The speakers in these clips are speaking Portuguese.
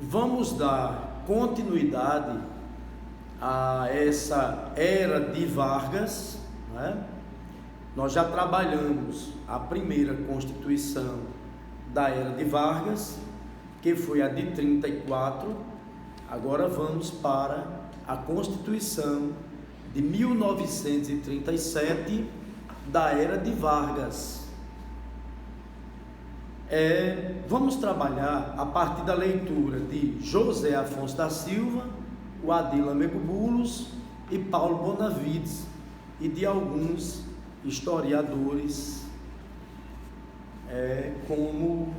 Vamos dar continuidade a essa era de Vargas, né? Nós já trabalhamos a primeira Constituição da era de Vargas, que foi a de 34. Agora vamos para a Constituição de 1937 da era de Vargas. Vamos trabalhar a partir da leitura de José Afonso da Silva, o Adir Lamego Bullos e Paulo Bonavides, e de alguns historiadores, como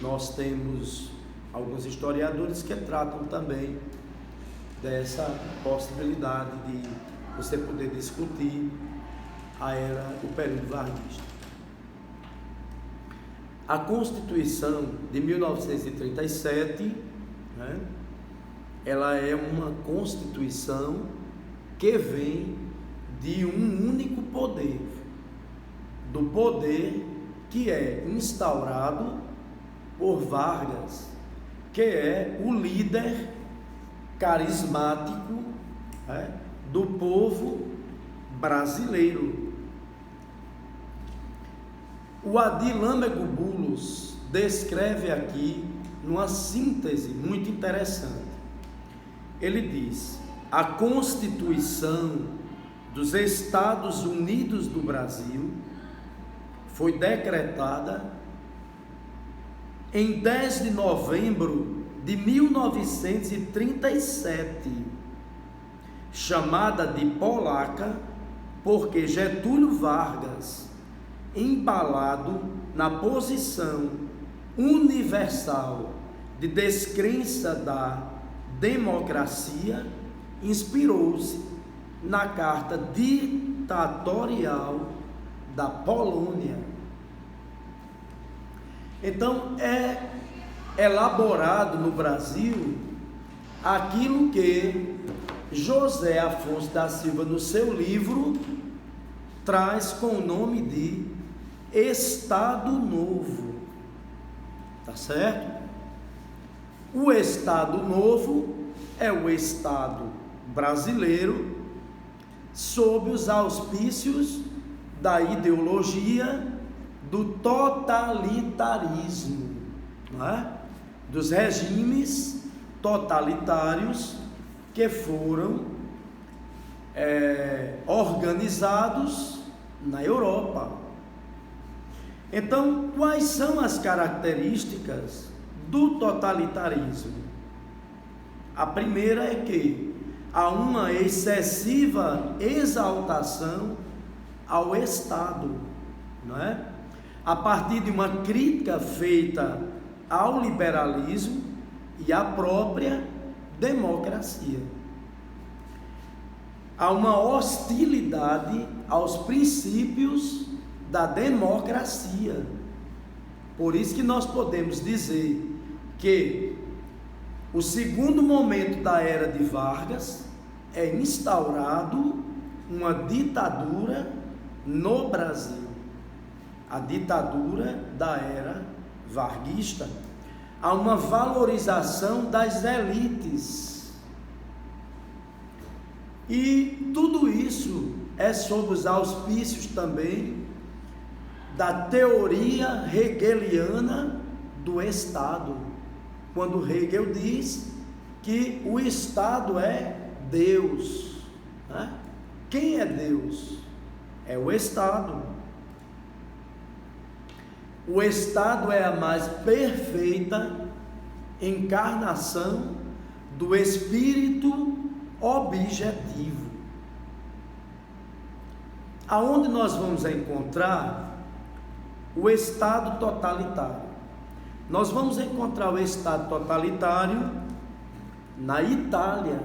nós temos alguns historiadores que tratam também dessa possibilidade de você poder discutir o período varguista. A Constituição de 1937, né, ela é uma Constituição que vem de um único poder, do poder que é instaurado por Vargas, que é o líder carismático, né, do povo brasileiro. O Adir Lamego Bullos descreve aqui numa síntese muito interessante. Ele diz: a Constituição dos Estados Unidos do Brasil foi decretada em 10 de novembro de 1937, chamada de Polaca, porque Getúlio Vargas, embalado na posição universal de descrença da democracia, inspirou-se na Carta Ditatorial da Polônia. Então, é elaborado no Brasil aquilo que José Afonso da Silva, no seu livro, traz com o nome de Estado Novo, tá certo? O Estado Novo é o Estado brasileiro sob os auspícios da ideologia do totalitarismo, não é? Dos regimes totalitários que foram organizados na Europa. Então, quais são as características do totalitarismo? A primeira é que há uma excessiva exaltação ao Estado, não é? A partir de uma crítica feita ao liberalismo e à própria democracia. Há uma hostilidade aos princípios da democracia. Por isso que nós podemos dizer que o segundo momento da era de Vargas é instaurado uma ditadura no Brasil, a ditadura da era varguista. Há uma valorização das elites, e tudo isso é sob os auspícios também da teoria hegeliana do Estado, quando Hegel diz que o Estado é Deus, né? Quem é Deus? É o Estado. O Estado é a mais perfeita encarnação do espírito objetivo. Aonde nós vamos encontrar o Estado totalitário? Nós vamos encontrar o Estado totalitário na Itália,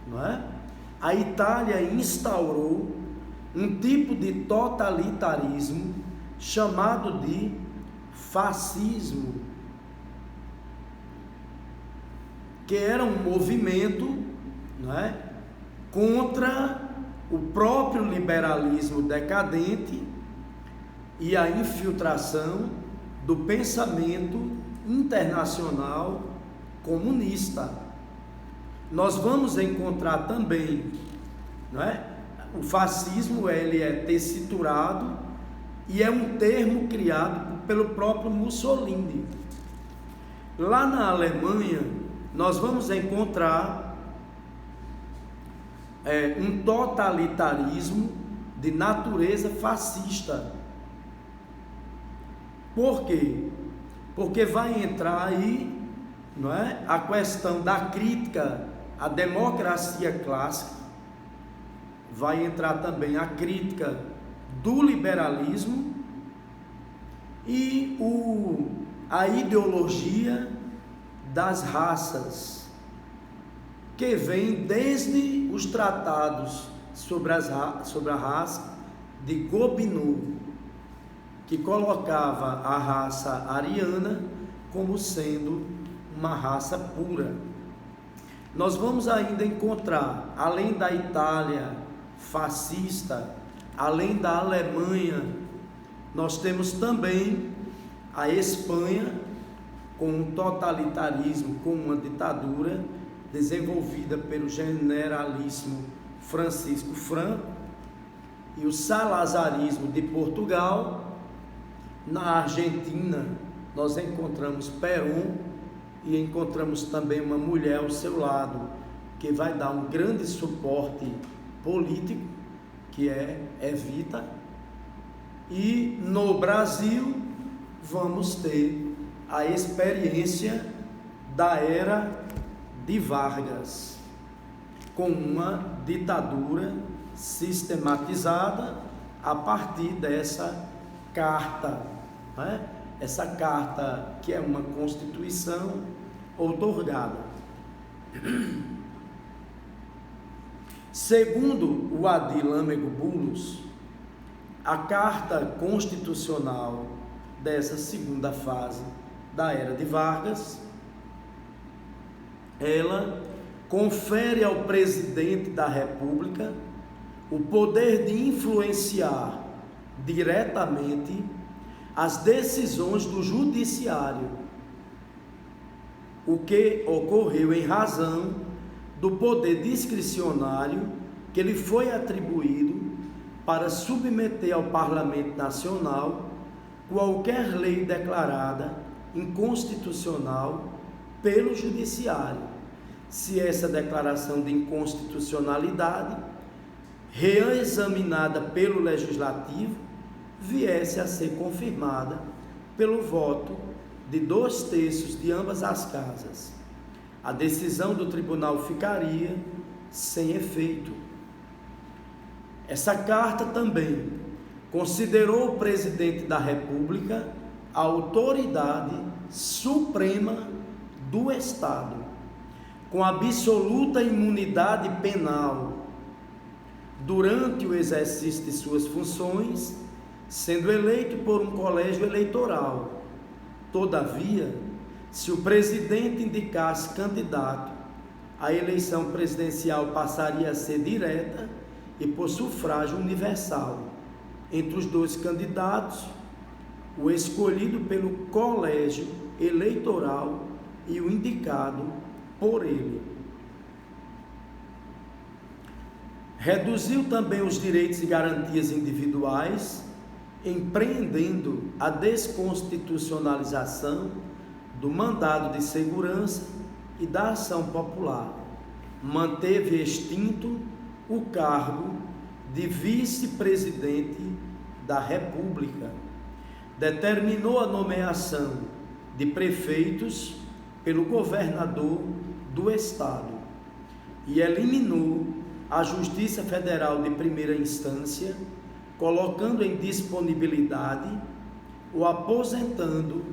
não é? A Itália instaurou um tipo de totalitarismo chamado de fascismo, que era um movimento, não é, contra o próprio liberalismo decadente e a infiltração do pensamento internacional comunista. Nós vamos encontrar também, não é? O fascismo, ele é tessiturado e é um termo criado pelo próprio Mussolini. Lá na Alemanha, nós vamos encontrar um totalitarismo de natureza fascista. Por quê? Porque vai entrar aí, não é, a questão da crítica à democracia clássica, vai entrar também a crítica do liberalismo e a ideologia das raças, que vem desde os tratados sobre a raça de Gobineau, que colocava a raça ariana como sendo uma raça pura. Nós vamos ainda encontrar, além da Itália fascista, além da Alemanha, nós temos também a Espanha com um totalitarismo, com uma ditadura desenvolvida pelo generalíssimo Francisco Franco, e o salazarismo de Portugal. Na Argentina, nós encontramos Perón e encontramos também uma mulher ao seu lado, que vai dar um grande suporte político, que é Evita. E no Brasil, vamos ter a experiência da era de Vargas, com uma ditadura sistematizada a partir dessa carta, né? Essa carta que é uma constituição outorgada. Segundo o Adi Lâmego Bullos, a carta constitucional dessa segunda fase da era de Vargas, ela confere ao presidente da República o poder de influenciar diretamente as decisões do judiciário, o que ocorreu em razão do poder discricionário que lhe foi atribuído para submeter ao Parlamento Nacional qualquer lei declarada inconstitucional pelo judiciário, se essa declaração de inconstitucionalidade, reexaminada pelo Legislativo, viesse a ser confirmada pelo voto de 2/3 de ambas as casas. A decisão do tribunal ficaria sem efeito. Essa carta também considerou o presidente da República a autoridade suprema do Estado, com absoluta imunidade penal durante o exercício de suas funções, sendo eleito por um colégio eleitoral. Todavia, se o presidente indicasse candidato, a eleição presidencial passaria a ser direta e por sufrágio universal entre os dois candidatos, o escolhido pelo colégio eleitoral e o indicado por ele. Reduziu também os direitos e garantias individuais, empreendendo a desconstitucionalização do mandado de segurança e da ação popular. Manteve extinto o cargo de vice-presidente da República. Determinou a nomeação de prefeitos pelo governador do estado e eliminou a Justiça Federal de primeira instância, colocando em disponibilidade ou aposentando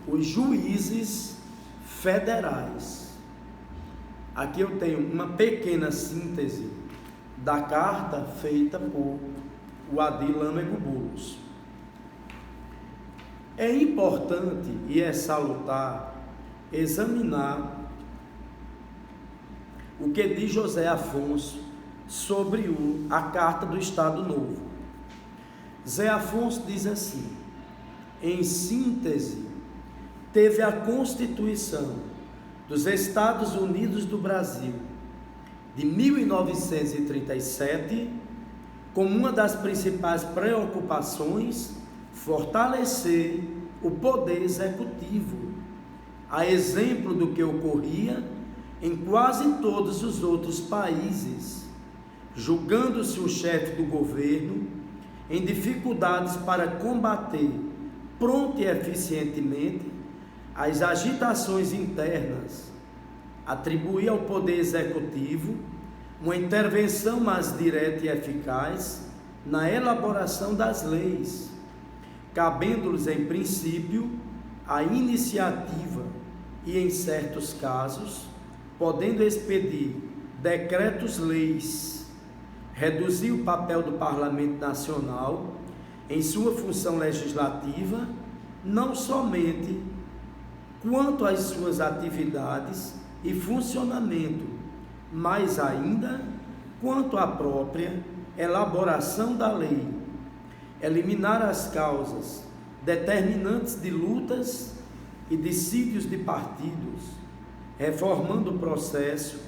os juízes federais. Aqui eu tenho uma pequena síntese da carta feita por o Adi Lâmego Bullos. É importante e é salutar examinar o que diz José Afonso sobre a Carta do Estado Novo. Zé Afonso diz assim: em síntese, teve a Constituição dos Estados Unidos do Brasil, de 1937, como uma das principais preocupações, fortalecer o poder executivo, a exemplo do que ocorria em quase todos os outros países, julgando-se o chefe do governo em dificuldades para combater pronto e eficientemente as agitações internas, atribuir ao poder executivo uma intervenção mais direta e eficaz na elaboração das leis, cabendo-lhes em princípio a iniciativa e, em certos casos, podendo expedir decretos-leis, reduzir o papel do Parlamento Nacional em sua função legislativa, não somente quanto às suas atividades e funcionamento, mas ainda quanto à própria elaboração da lei, eliminar as causas determinantes de lutas e dissídios de partidos, reformando o processo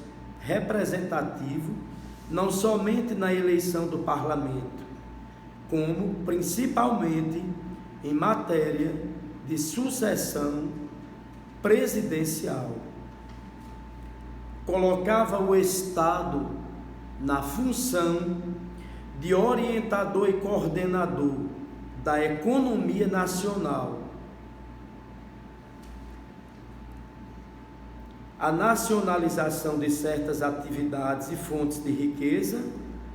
representativo, não somente na eleição do parlamento, como principalmente em matéria de sucessão presidencial. Colocava o Estado na função de orientador e coordenador da economia nacional, a nacionalização de certas atividades e fontes de riqueza,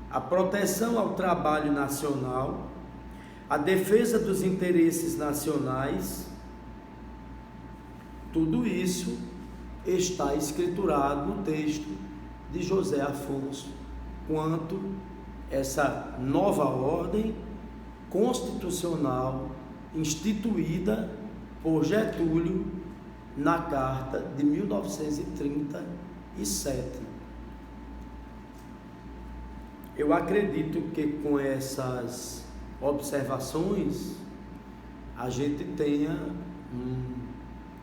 a proteção ao trabalho nacional, a defesa dos interesses nacionais. Tudo isso está escriturado no texto de José Afonso, quanto essa nova ordem constitucional instituída por Getúlio na Carta de 1937. Eu acredito que com essas observações a gente tenha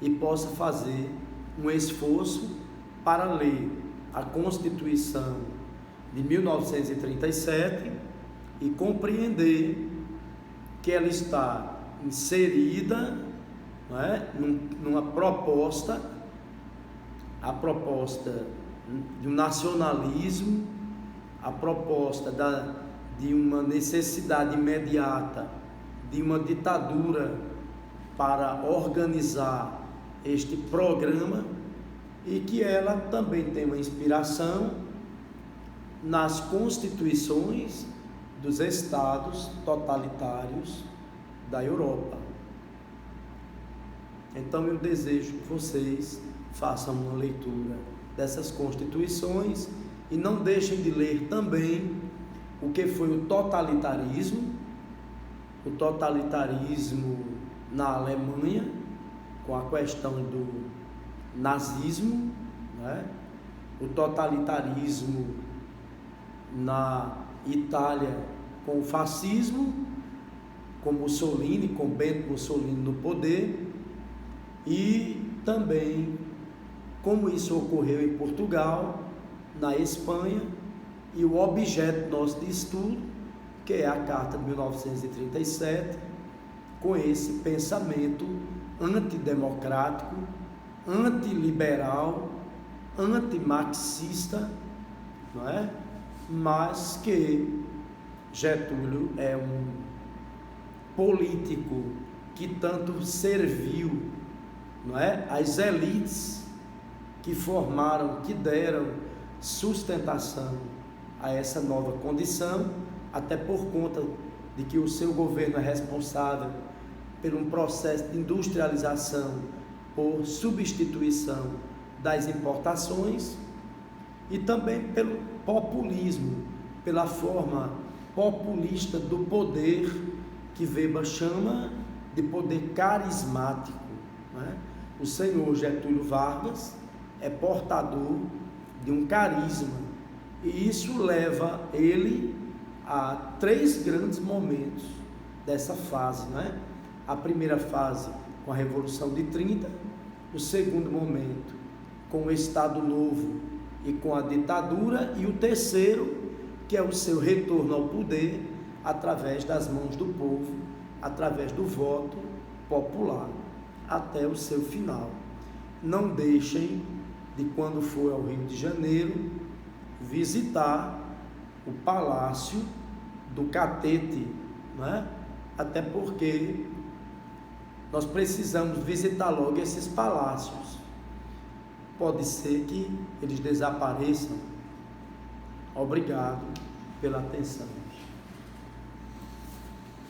e possa fazer um esforço para ler a Constituição de 1937 e compreender que ela está inserida, não é, numa proposta, a proposta de um nacionalismo, a proposta de uma necessidade imediata de uma ditadura para organizar este programa, e que ela também tem uma inspiração nas constituições dos estados totalitários da Europa. Então eu desejo que vocês façam uma leitura dessas constituições e não deixem de ler também o que foi o totalitarismo na Alemanha, com a questão do nazismo, né? O totalitarismo na Itália com o fascismo, com Mussolini, com Benito Mussolini no poder, e também como isso ocorreu em Portugal, na Espanha, e o objeto nosso de estudo, que é a Carta de 1937, com esse pensamento antidemocrático, antiliberal, antimarxista, não é? Mas que Getúlio é um político que tanto serviu, não é, às elites que formaram, que deram sustentação a essa nova condição, até por conta de que o seu governo é responsável por um processo de industrialização, por substituição das importações, e também pelo populismo, pela forma populista do poder, que Weber chama de poder carismático, né? O senhor Getúlio Vargas é portador de um carisma, e isso leva ele a 3 grandes momentos dessa fase, né? A primeira fase com a Revolução de 30, o segundo momento com o Estado Novo e com a ditadura, e o terceiro, que é o seu retorno ao poder através das mãos do povo, através do voto popular, até o seu final. Não deixem de, quando for ao Rio de Janeiro, visitar o Palácio do Catete, né? Até porque nós precisamos visitar logo esses palácios. Pode ser que eles desapareçam. Obrigado pela atenção.